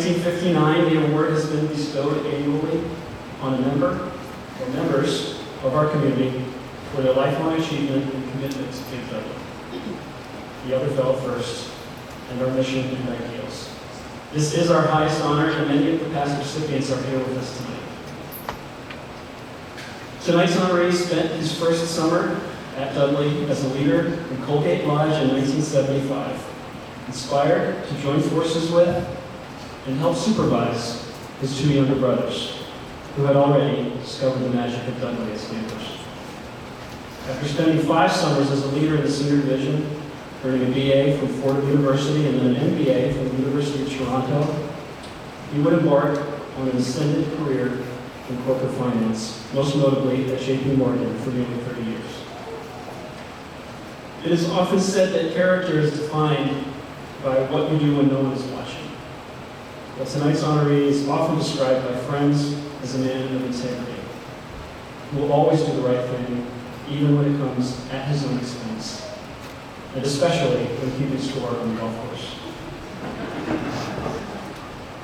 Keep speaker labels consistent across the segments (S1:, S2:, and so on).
S1: 1959, the award has been bestowed annually on a member or members of our community for their lifelong achievement and commitment to Camp Dudley, the other fellow first, and our mission and ideals. This is our highest honor, and many of the past recipients are here with us tonight. Tonight's honoree spent his first summer at Dudley as a leader in Colgate Lodge in 1975, inspired to join forces with and help supervise his two younger brothers, who had already discovered the magic of Dudley as campers. After spending 5 summers as a leader in the senior division, earning a BA from Fordham University and then an MBA from the University of Toronto, he would embark on an ascendant career in corporate finance, most notably at JP Morgan for nearly 30 years. It is often said that character is defined by what you do when no one is watching. But tonight's honoree is often described by friends as a man of integrity, who will always do the right thing, even when it comes at his own expense, and especially when keeping score on the golf course.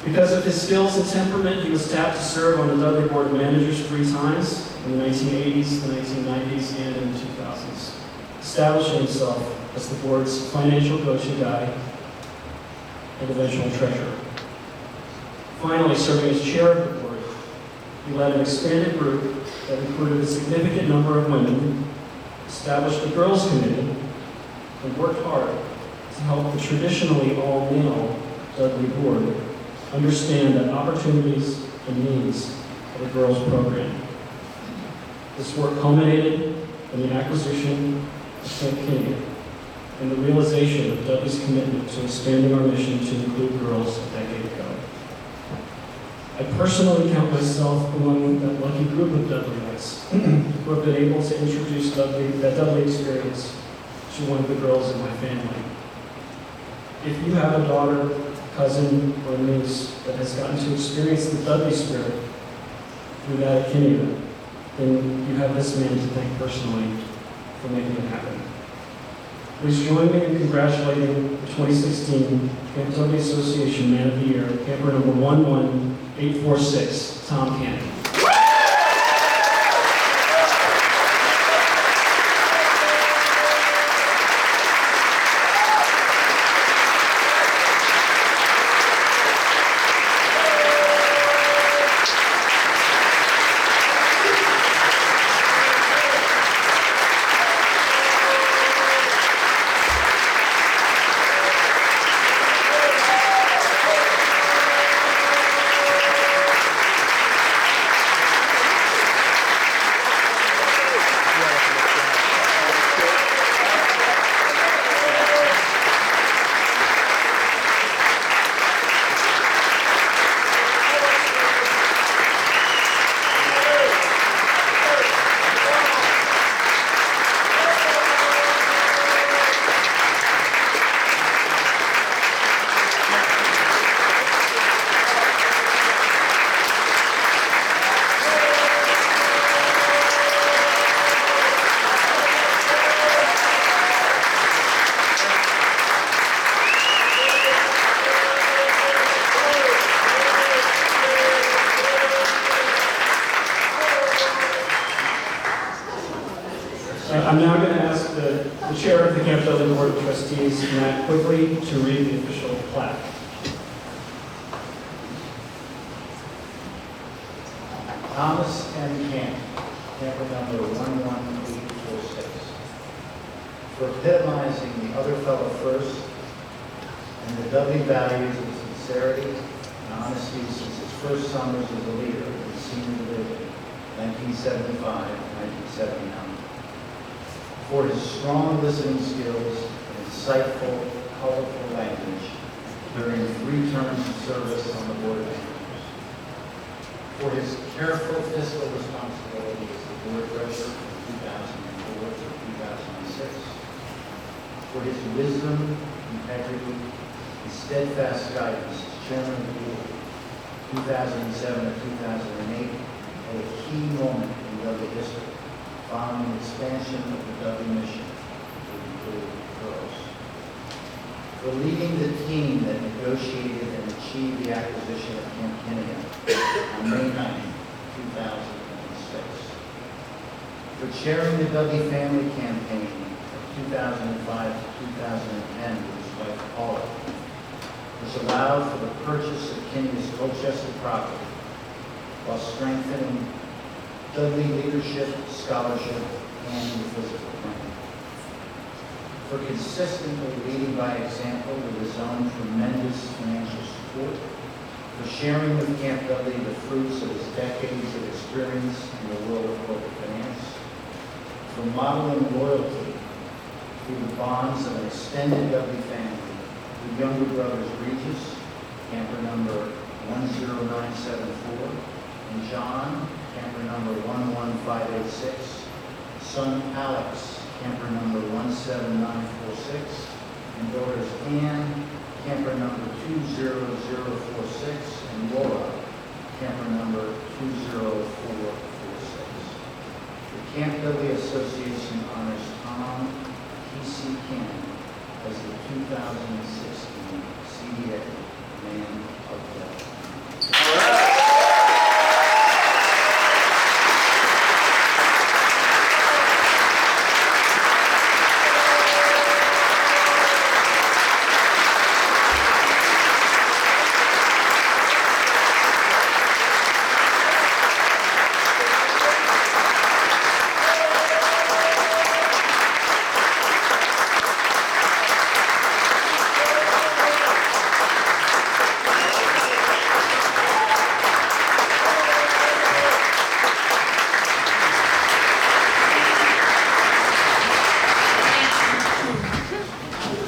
S1: Because of his skills and temperament, he was tapped to serve on the Dudley Board of Managers 3 times, in the 1980s, the 1990s, and in the 2000s, establishing himself as the board's financial go-to guy and eventual treasurer. Finally, serving as chair of the board, he led an expanded group that included a significant number of women, established a girls' committee, and worked hard to help the traditionally all-male Dudley board understand the opportunities and needs of a girls' program. This work culminated in the acquisition of Camp Kinney and the realization of Dudley's commitment to expanding our mission to include girls a decade ago. I personally count myself among that lucky group of Dudleyites who have been able to introduce that Dudley experience to one of the girls in my family. If you have a daughter, cousin, or niece that has gotten to experience the Dudley spirit through that at Kinney, then you have this man to thank personally for making it happen. Please join me in congratulating the 2016 Camp Dudley Association Man of the Year, camper number 11846, Tom Cannon. I'm now going to ask the chair of the Camp Dudley Board of Trustees, Matt Quigley, to read the official plaque.
S2: Thomas M. Camp, camper number 11846, for epitomizing the other fellow first and the Dudley values of sincerity and honesty since his first summers as a leader in the senior division, 1975-1979. For his strong listening skills and insightful, colorful language during 3 terms of service on the Board of Managers. For his careful fiscal responsibility as the board treasurer from 2004 to 2006. For his wisdom, integrity, and steadfast guidance as chairman of the board, 2007 to 2008, at a key moment in Dudley history, following the expansion of the Dudley mission to include girls. for leading the team that negotiated and achieved the acquisition of Camp Kinigan on May 9, 2006, for chairing the Dudley family campaign of 2005 to 2010 with his wife Paula, which allowed for the purchase of Kinigan's Colchester property while strengthening Dudley leadership, scholarship, and the physical training. For consistently leading by example with his own tremendous financial support, for sharing with Camp Dudley the fruits of his decades of experience in the world of corporate finance, for modeling loyalty through the bonds of an extended Dudley family with younger brothers Regis, camper number 10974, and John, camper number 11586, son Alex, camper number 17946, and daughters Ann, camper number 20046, and Laura, camper number 20446. The Camp Dudley Association honors Tom T.C. Cannon as the 2016 CDA Man of the Year.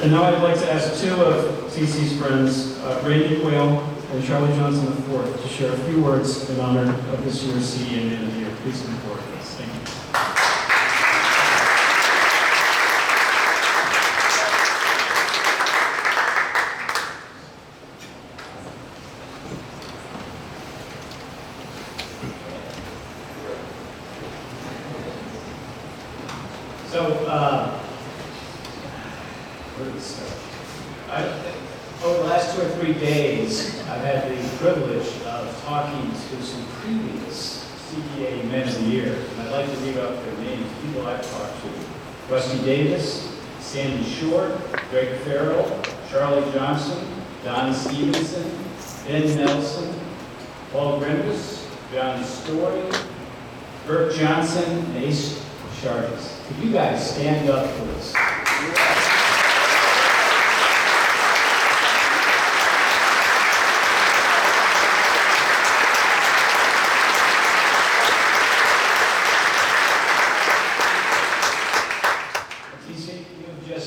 S1: And now I'd like to ask two of TC's friends, Randy Quayle and Charlie Johnson IV, to share a few words in honor of this year's CDA Man of the Year. Please come forward, please. Thank you. So, where do we start? Over the last 2 or 3 days, I've had the privilege of talking to some previous CPA Men of the Year. And I'd like to read off their names, people I've talked to. Rusty Davis, Sandy Short, Greg Farrell, Charlie Johnson, Don Stevenson, Ben Nelson, Paul Grimbus, John Story, Bert Johnson, and Ace Charges. Could you guys stand up, please?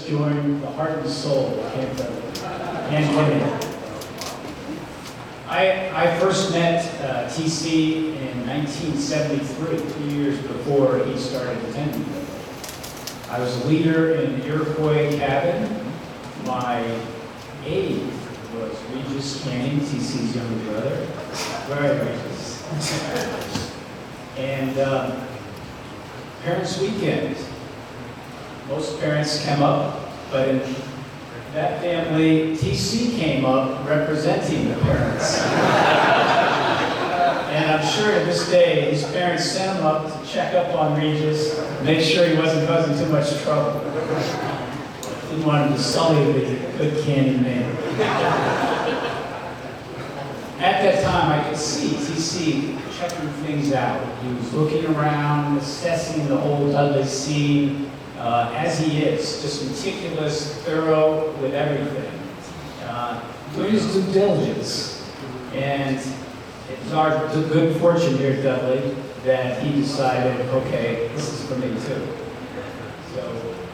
S1: Join the heart and soul of Camp Dudley. I first met TC in 1973, 2 years before he started attending Dudley. I was a leader in the Iroquois cabin. My aide was Regis Canning, TC's younger brother. Very Regis. And Parents' Weekend. Most parents come up, but in that family, TC came up representing the parents. And I'm sure to this day, his parents sent him up to check up on Regis, make sure he wasn't causing too much trouble. Didn't want him to sully the good candy man. At that time, I could see TC checking things out. He was looking around, assessing the whole Dudley scene, as he is, just meticulous, thorough with everything. Doing his due diligence. And it was our good fortune here at Dudley that he decided, okay, this is for me too. So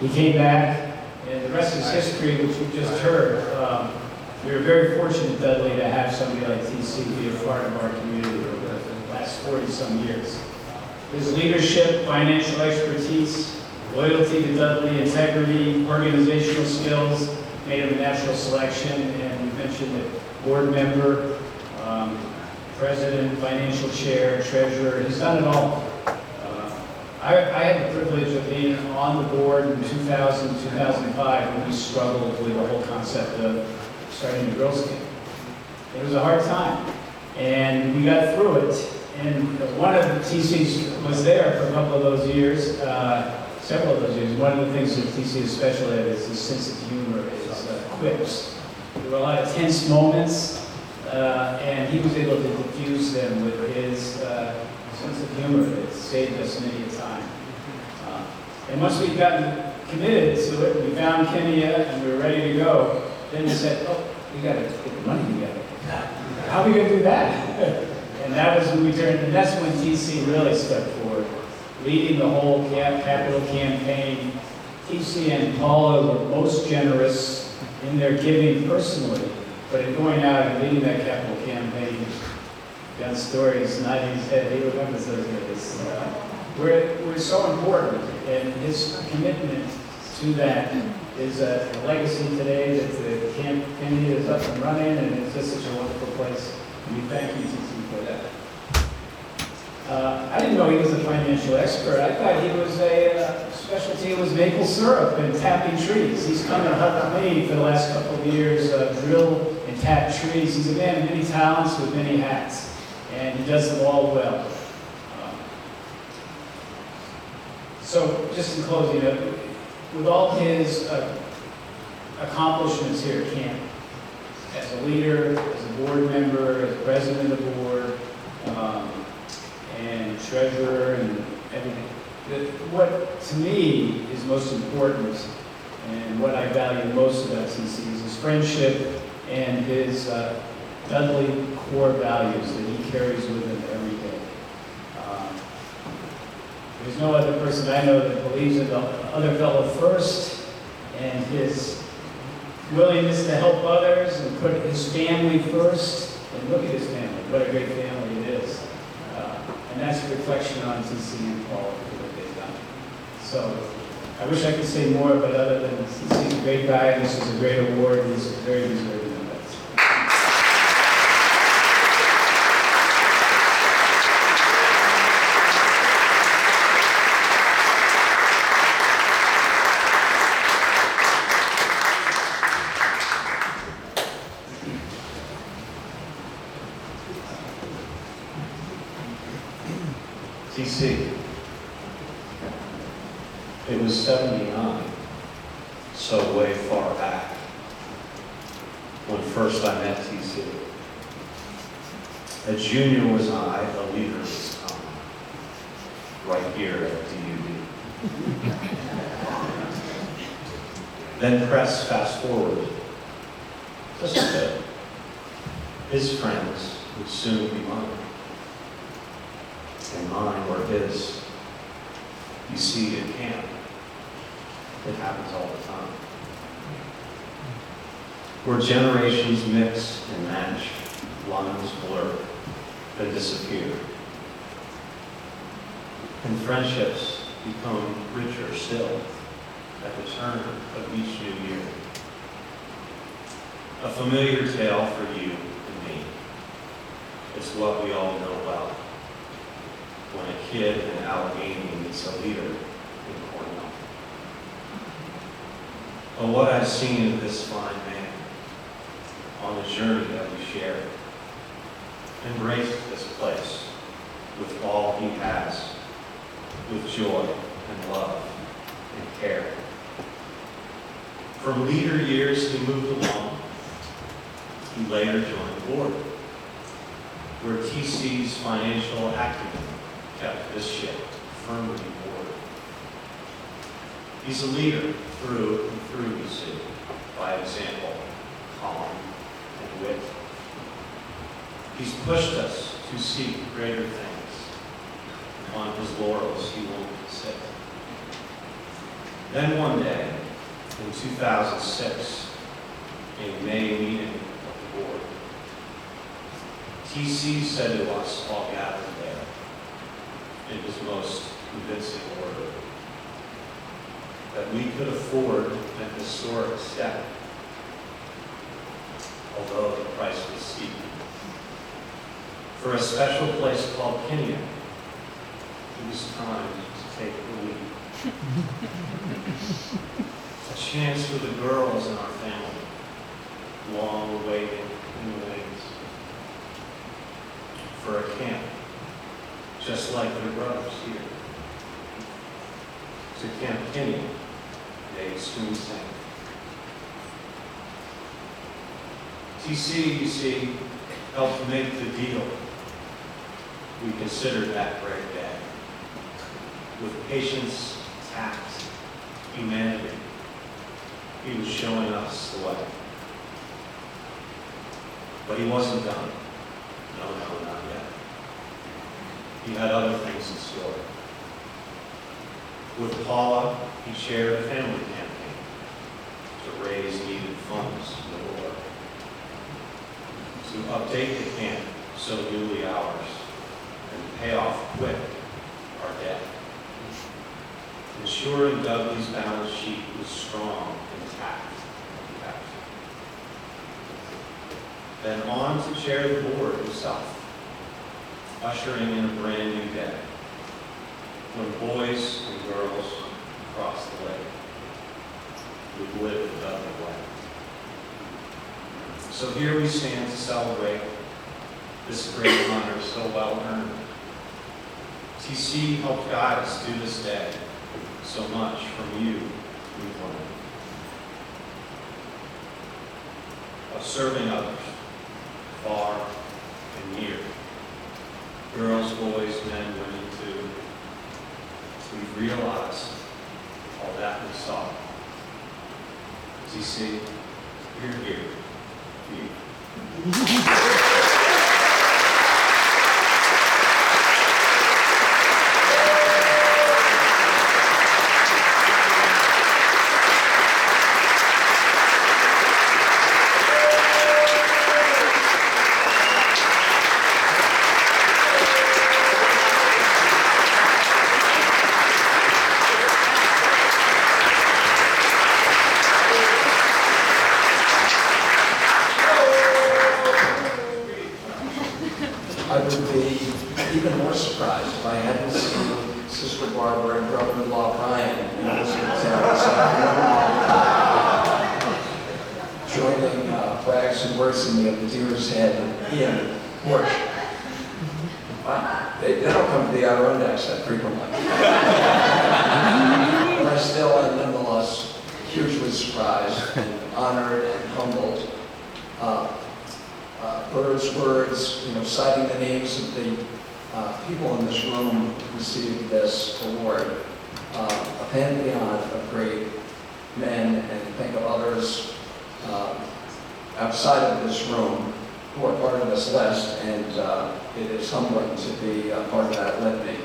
S1: he came back, and the rest is history, which you just heard. We were very fortunate, Dudley, to have somebody like TC be a part of our community over the last 40-some years. His leadership, financial expertise, loyalty to Dudley, integrity, organizational skills, made him a natural selection, and we mentioned that board member, president, financial chair, treasurer, he's done it all.
S3: I had the privilege of being on the board in 2000, 2005 when we struggled with the whole concept of starting a girls' camp. It was a hard time, and we got through it. And one of the TCs was there for a couple of those years, several of those years. One of the things that TC is special at is his sense of humor, his quips. There were a lot of tense moments, and he was able to diffuse them with his sense of humor that saved us many a time. And once we'd gotten committed to it, we found Kenya and we were ready to go, then we said, oh, we got to get the money together. How are we going to do that? And that was when we turned, and that's when TC really stepped forward, leading the whole capital campaign. TC and Paula were most generous in their giving personally, but in going out and leading that capital campaign, down stories, nodding his head, he remembers those days. We're so important, and his commitment to that is a legacy today that the Camp Kennedy is up and running, and it's just such a wonderful place. And we thank you, TC, for that. I didn't know he was a financial expert. I thought he was a specialty was maple syrup and tapping trees. He's come and helped me for the last couple of years drill and tap trees. He's a man of many talents with many hats, and he does them all well. So just in closing, with all his accomplishments here at camp, as a leader, as a board member, as president of the board, and treasurer, and everything, what to me is most important and what I value most about TC is his friendship and his Dudley core values that he carries with him every day. There's no other person I know that believes in the other fellow first, and his willingness to help others and put his family first. And look at his family, what a great family it is. And that's a reflection on TC and Paul for what they've done. So I wish I could say more, but other than TC's a great guy, and this is a great award, and he's very deserving of that.
S4: TC, it was 79, so way far back, when first I met TC. A junior was I, a leader was Tom, right here at DUB. Then press fast forward, just a bit. His friends would soon be mine. And mine were his. You see, at camp, it happens all the time. Where generations mix and match, lines blur, then disappear. And friendships become richer still at the turn of each new year. A familiar tale for you and me. It's what we all know well. When a kid in Allegheny meets a leader in Cornell. But what I've seen of this fine man on the journey that we share, embraced this place with all he has, with joy and love and care. From leader years he moved along. He later joined the board, where TC's financial acumen kept this ship firmly moored. He's a leader through and through, you see, by example, calm and wit. He's pushed us to seek greater things. On his laurels he won't sit. Then one day, in 2006, a May meeting of the board, TC said to us all gathered there, in his most convincing order, that we could afford an historic step, although the price was steep, for a special place called Kenya. It was time to take the lead. A chance for the girls in our family, long waiting in the wings, for a camp, just like their brothers here. To Camp Kinney, they soon sang. TC, you see, helped make the deal. We considered that great day. With patience, tact, humanity, he was showing us the way. But he wasn't done. No, not yet. He had other things in store. With Paula, he chaired a family campaign to raise needed funds in the war, to update the camp so newly ours, and pay off quick our debt. Ensuring Dudley's balance sheet was strong, intact. Then on to chair the board himself, ushering in a brand new day, when boys and girls across the lake would live the Dudley way. So here we stand to celebrate this great honor so well earned. TC helped guide us through this day. So much from you we've learned. Of serving others, far and near. Girls, boys, men, women too. We've realized all that we saw. TC, you're here. You.
S5: I would be even more surprised if I hadn't seen Sister Barbara and brother-in-law Brian in this town this afternoon, joining Wags and Wordsing of the Deer's Head and Ian Porch. They don't come to the Adirondacks that frequently. But I still am nonetheless hugely surprised and honored and humbled. Bird's words, citing the names of the people in this room who received this award, a pantheon of great men, and think of others outside of this room who are part of this list, and it is humbling to be part of that litany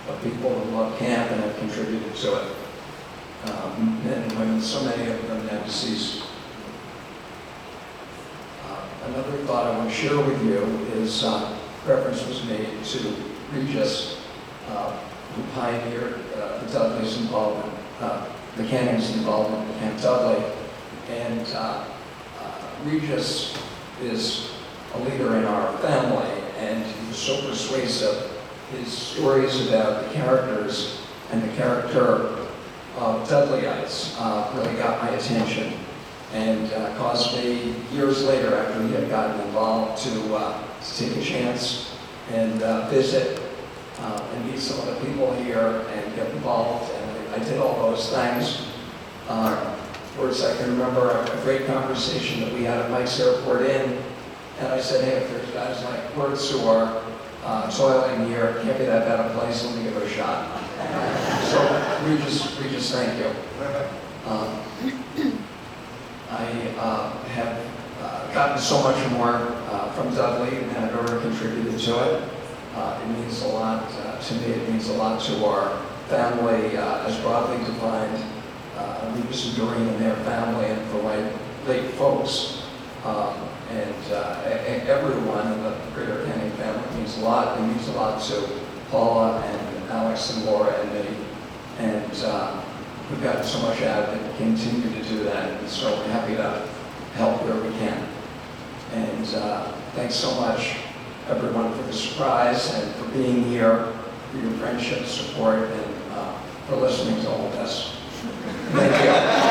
S5: of people who love camp and have contributed to it. Men and women, so many of them now deceased. Another thought I want to share with you is reference was made to Regis, who pioneered the Dudley's involvement, the Canning's involvement in Camp Dudley. And Regis is a leader in our family, and he was so persuasive. His stories about the characters and the character of Dudleyites really got my attention, and caused me, years later, after he had gotten involved, to take a chance and visit and meet some of the people here and get involved. And I did all those things. First, I can remember a great conversation that we had at Mike's Airport Inn, and I said, hey, if there's guys like Wirtz who are toiling here, can't be that bad a place, let me give it a shot. So Regis, thank you. I have gotten so much more from Dudley and have ever contributed to it. It means a lot to me. It means a lot to our family, as broadly defined, Regis and Doreen and their family, and for my late folks, and everyone in the greater Canning family. Means a lot. It means a lot to Paula and Alex and Laura and me, and we've gotten so much out of it and continue to do that, and so we're happy to help where we can. And thanks so much, everyone, for the surprise and for being here, for your friendship, support, and for listening to all this. Thank you.